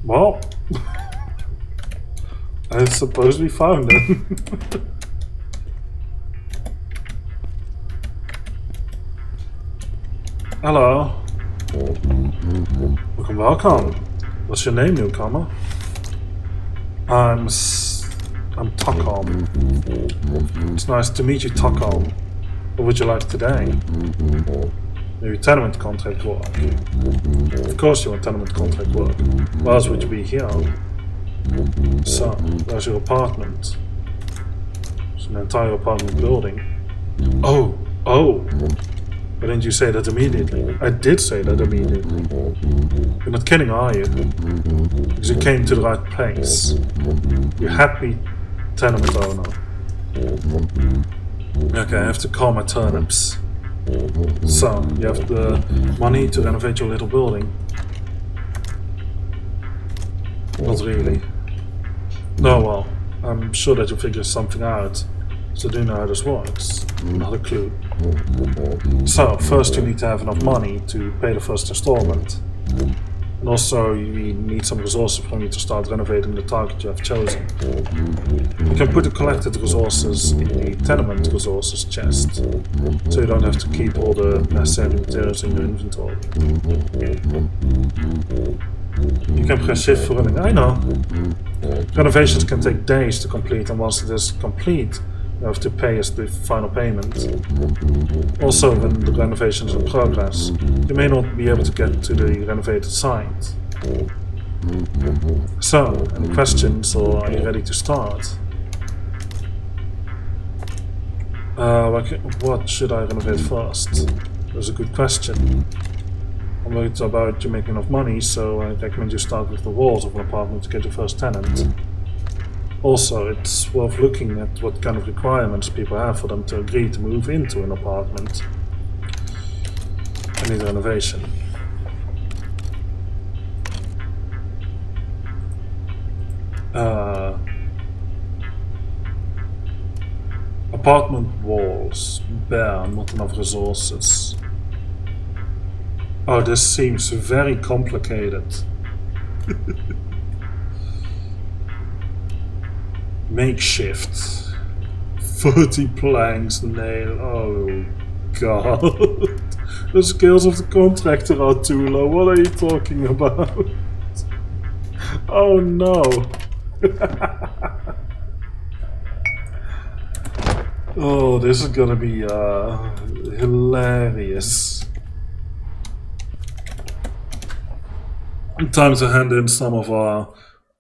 [SPEAKER 1] Well, I suppose we found it. Hello. Welcome, welcome. What's your name, newcomer? I'm Tuckom. It's nice to meet you, Tuckom. What would you like today? Maybe tenement contract work. Of course you want tenement contract work. Why else would you be here? So, where's your apartment? It's an entire apartment building. Oh! Why didn't you say that immediately? I did say that immediately. You're not kidding, are you? Because you came to the right place. You're happy, tenement owner. Okay, I have to call my turnips. So, you have the money to renovate your little building? Not really. No, well, I'm sure that you'll figure something out. So do you know how this works? Not a clue. So, first you need to have enough money to pay the first installment. And also, you need some resources from you to start renovating the target you have chosen. You can put the collected resources in the tenement resources chest, so you don't have to keep all the necessary materials in your inventory. You can press shift for running. I know. Renovations can take days to complete, and once it is complete, You have to pay as the final payment. Also, when the renovation is in progress, you may not be able to get to the renovated site. So, any questions, or are you ready to start? What should I renovate first? That's a good question. I'm worried about you making enough money, so I recommend you start with the walls of an apartment to get your first tenant. Also, it's worth looking at what kind of requirements people have for them to agree to move into an apartment. I need renovation. Apartment walls, bare, not enough resources. Oh, this seems very complicated. Makeshift. 30 planks, nail. Oh, God. The skills of the contractor are too low. What are you talking about? Oh, no. Oh, this is gonna be hilarious. Time to hand in some of our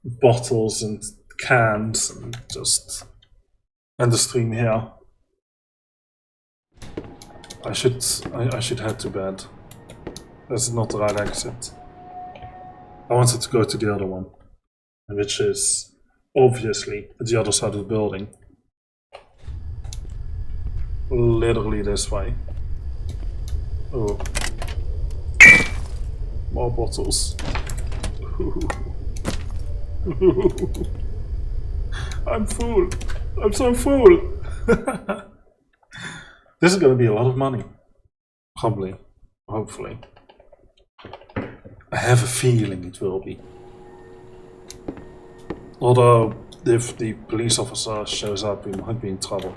[SPEAKER 1] bottles and cans and just end the stream here. I should head to bed. That's not the right exit. I wanted to go to the other one, which is obviously at the other side of the building. Literally this way. Oh. More bottles. I'm full. I'm so full. This is going to be a lot of money. Probably. Hopefully. I have a feeling it will be. Although, if the police officer shows up, we might be in trouble.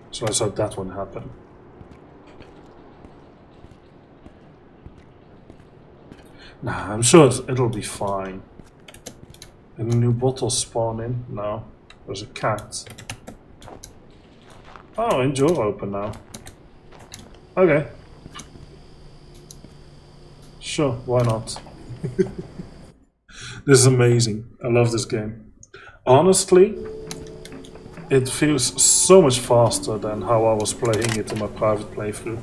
[SPEAKER 1] So let's hope that won't happen. Nah, I'm sure it'll be fine. Any new bottles spawn in? No. There's a cat. Oh, and door open now. Okay. Sure, why not? This is amazing. I love this game. Honestly, it feels so much faster than how I was playing it in my private playthrough.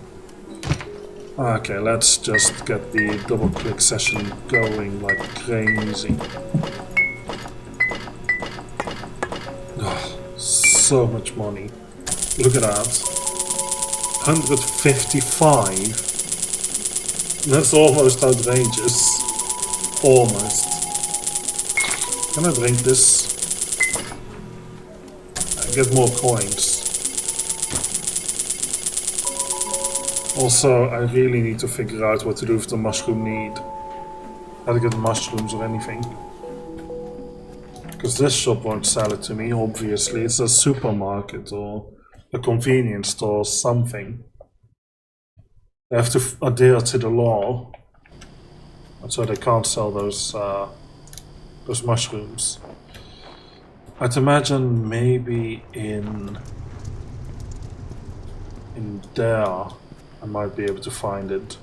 [SPEAKER 1] Okay, let's just get the double click session going like crazy. Oh, so much money. Look at that. 155. That's almost outrageous. Almost. Can I drink this? I get more coins. Also, I really need to figure out what to do with the mushroom need. How to get mushrooms or anything. Because this shop won't sell it to me, obviously. It's a supermarket or a convenience store or something. They have to adhere to the law. And so they can't sell those mushrooms. I'd imagine maybe in there I might be able to find it.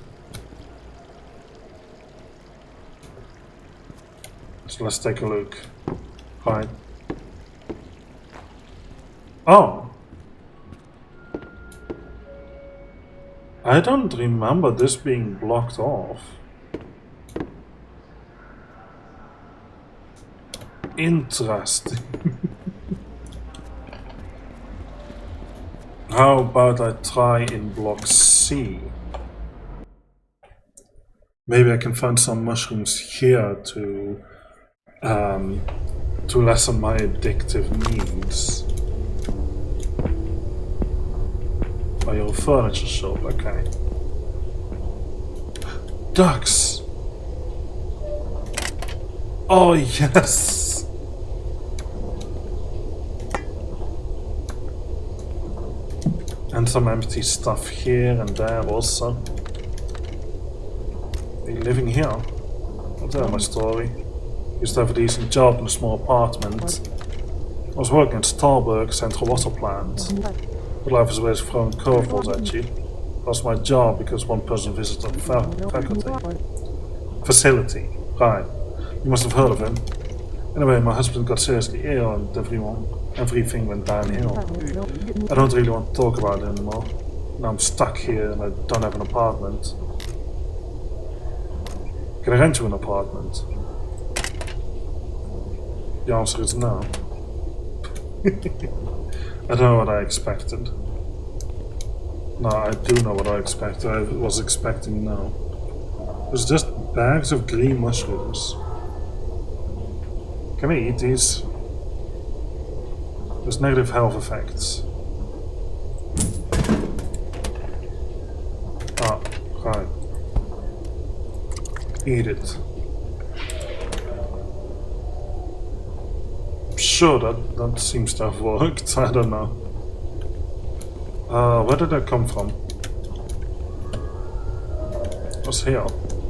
[SPEAKER 1] So let's take a look. Right. Oh! I don't remember this being blocked off. Interesting. How about I try in block C? Maybe I can find some mushrooms here to lessen my addictive needs. Oh, you're a furniture shop, okay. Ducks! Oh, yes! And some empty stuff here and there also. Are you living here? I'll tell my story. Used to have a decent job in a small apartment. I was working at Starbucks Central Water Plant. But life is always throwing curveballs at you. Lost my job because one person visited the faculty. Facility. Right. You must have heard of him. Anyway, my husband got seriously ill and everything went downhill. I don't really want to talk about it anymore. Now I'm stuck here and I don't have an apartment. Can I rent you an apartment? The answer is no. I don't know what I expected. No, I do know what I expected. I was expecting no. There's just bags of green mushrooms. Can I eat these? There's negative health effects. Ah, right. Eat it. Sure, that seems to have worked. I don't know. Where did that come from? What's here?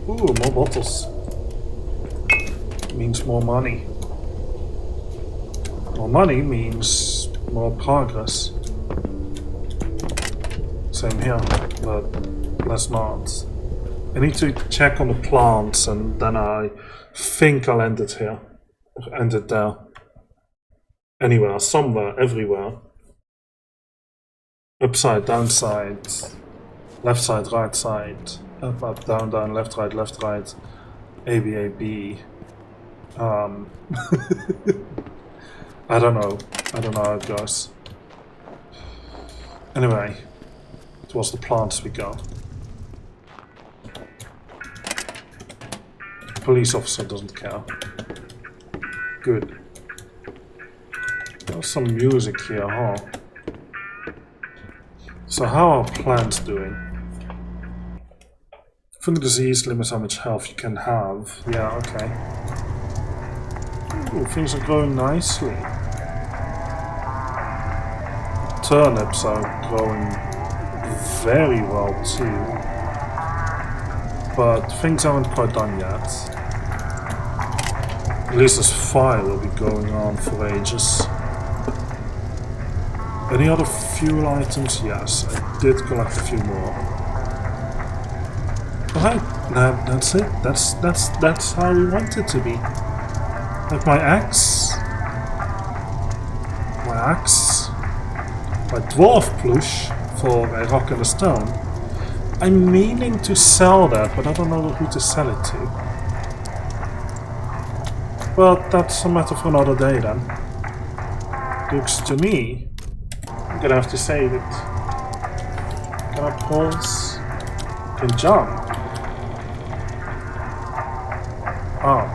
[SPEAKER 1] Ooh, more bottles. Means more money. More money means more progress. Same here, but let's not. I need to check on the plants and then I think I'll end it here. End it there. Anywhere, somewhere, everywhere. Upside, downside, left side, right side, up, up, down, down, left, right, A, B, A, B. I don't know how it goes. Anyway, towards the plants we go. Police officer doesn't care. Good. There's some music here, huh? So how are plants doing? Fungal disease limits how much health you can have. Yeah, okay. Ooh, things are growing nicely. Turnips are growing very well too. But things aren't quite done yet. At least this fire will be going on for ages. Any other fuel items? Yes, I did collect a few more. Alright, that's it. That's how we want it to be. Like my axe. My dwarf plush for a rock and a stone. I'm meaning to sell that, but I don't know who to sell it to. Well, that's a matter for another day then. Looks to me, I'm gonna have to save it. Can I pause? Can jump? Oh.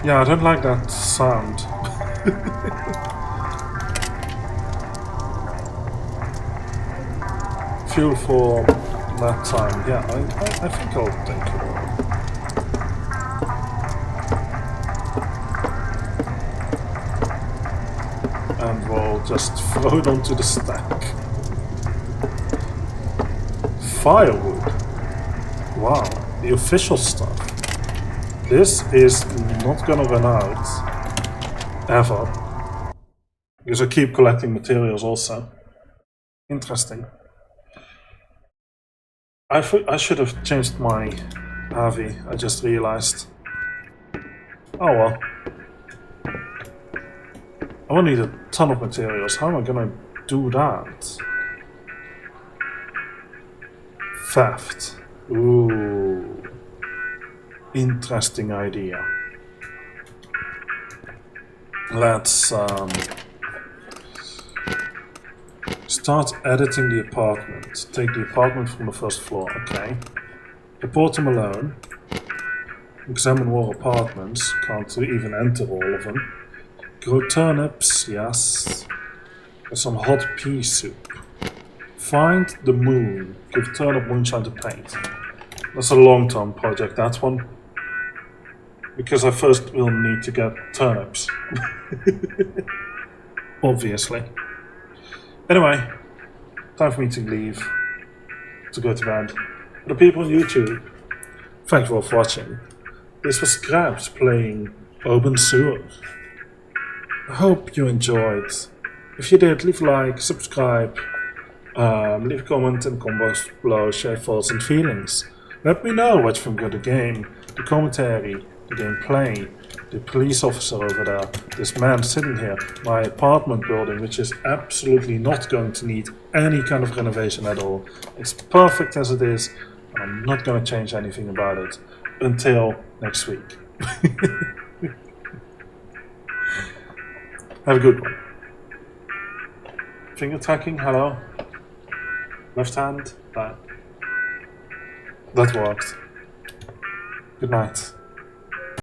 [SPEAKER 1] Yeah, I don't like that sound. Fuel for that time. Yeah, I think I'll take it all. And we'll just throw it onto the stack. Firewood. Wow, the official stuff. This is not gonna run out. Ever. Because I keep collecting materials also. Interesting. I should have changed my RV, I just realized. Oh well. I will need a ton of materials. How am I gonna do that? Theft. Ooh. Interesting idea. Let's start editing the apartment. Take the apartment from the first floor, okay. Report them alone. Examine more apartments. Can't even enter all of them. Grow turnips, yes. There's some hot pea soup. Find the moon. Give turnip moonshine to paint. That's a long-term project, that one. Because I first will need to get turnips. Obviously. Anyway, time for me to leave. To go to bed. For the people on YouTube, thank you all for watching. This was Scraps playing Obenseuer. I hope you enjoyed. If you did, leave a like, subscribe, leave a comment in the comments below, share thoughts and feelings. Let me know what you think of the game, the commentary, the gameplay, the police officer over there, this man sitting here, my apartment building, which is absolutely not going to need any kind of renovation at all. It's perfect as it is, and I'm not going to change anything about it until next week. Have a good one. Finger tracking, hello. Left hand, back. That worked. Good night.